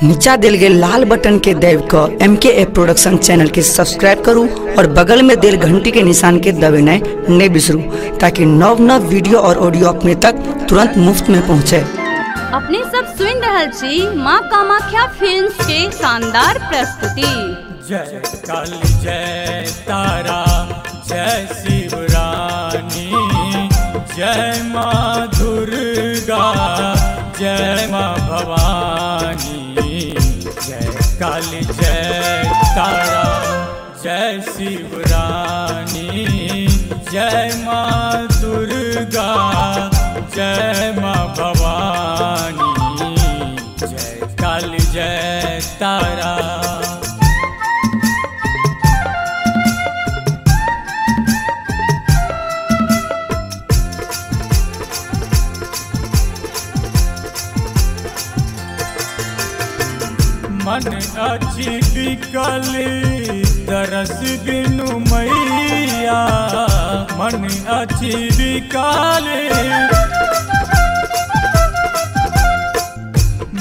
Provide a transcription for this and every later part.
नीचा दिल गए लाल बटन के देव को MKA प्रोडक्शन चैनल के सब्सक्राइब करूं और बगल में दिल घंटी के निशान के दबाना नहीं बिसरू ताकि नव नव वीडियो और ऑडियो अपने तक तुरंत मुफ्त में पहुंचे। अपने सब सुन रहल छी मां कामाख्या फिल्म्स के शानदार प्रस्तुति। जय काली जय तारा जय शिवरानी जय माँ दुर्गा जय माँ भवानी जय काली जय तारा जय शिवरानी जय माँ दुर्गा जय माँ भवानी जय काली जय तारा। मन अच्छी बिकली तरस बिनु मैया मन अच्छी बिकली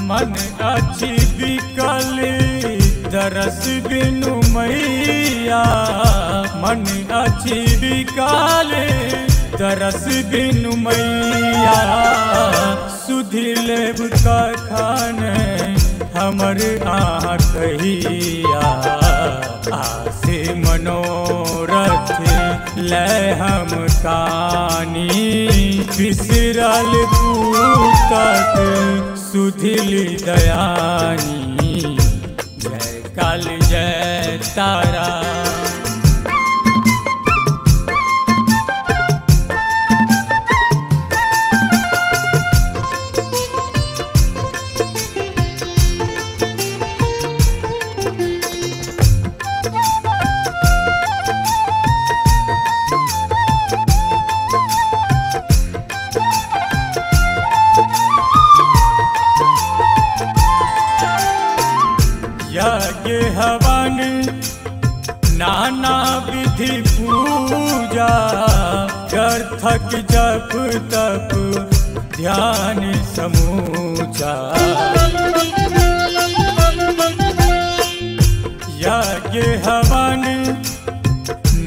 मन अच्छी बिकली तरस बिनु मैया मन अच्छी बिकली तरस बिनु मैया सुधि लेब कखन हमर कहिया आसे मनोरथ ले हम कानी बिसरल पूतक सुधिली दयानी जय काली जय तारा। यज्ञ हवन नाना विधि पूजा व्यर्थक जप तप ध्यान समूचा यज्ञ हवन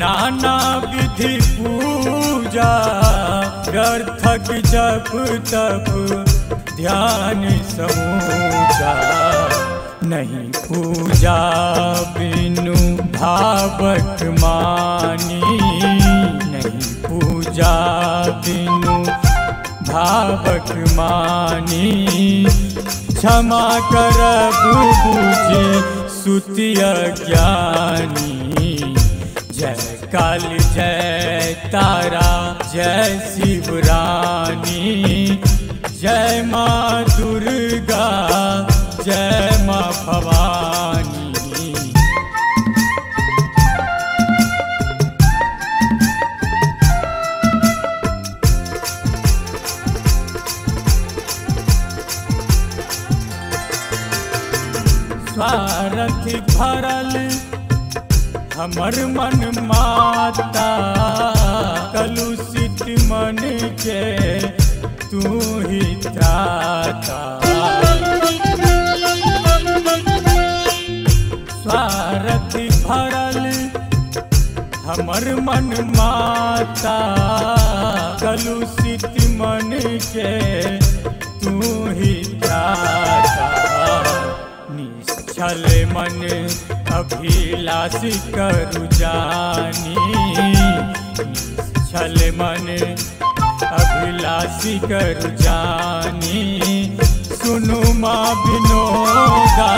नाना विधि पूजा व्यर्थक जप तप ध्यान समूचा नहीं पूजा बिनु भावक मानी नहीं पूजा बिनु भावक मानी क्षमा करब बूझी सुतिय ज्ञानी जय काली जय तारा जय शिवरानी जय माँ दुर्गा जय माँ भवानी। स्वार्थ भरल हमर मन माता कलुषित मन के तू ही त्राता स्वार्थ भरल हमर मन माता कलुषित मन के तू ही त्राता निश्चल मन अभिलाषी करु जानी निश्चल मन अभिलाषी करु जानी सुनु माँ विनोदा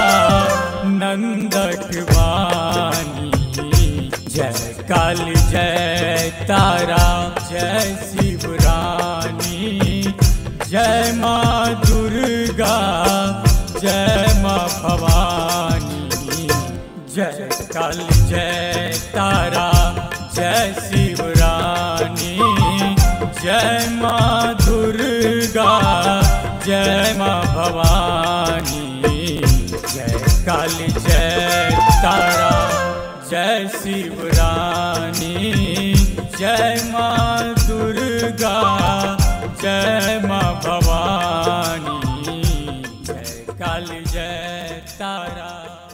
नंदक वाणी जय काली जय तारा जय शिवरानी जय माँ दुर्गा जय माँ भवानी जय काली जय तारा जय शिवरानी जय माँ दुर्गा जय माँ भवानी जय काली जय तारा जय शिवरानी जय माँ दुर्गा जय माँ भवानी जय काली जय। तारा।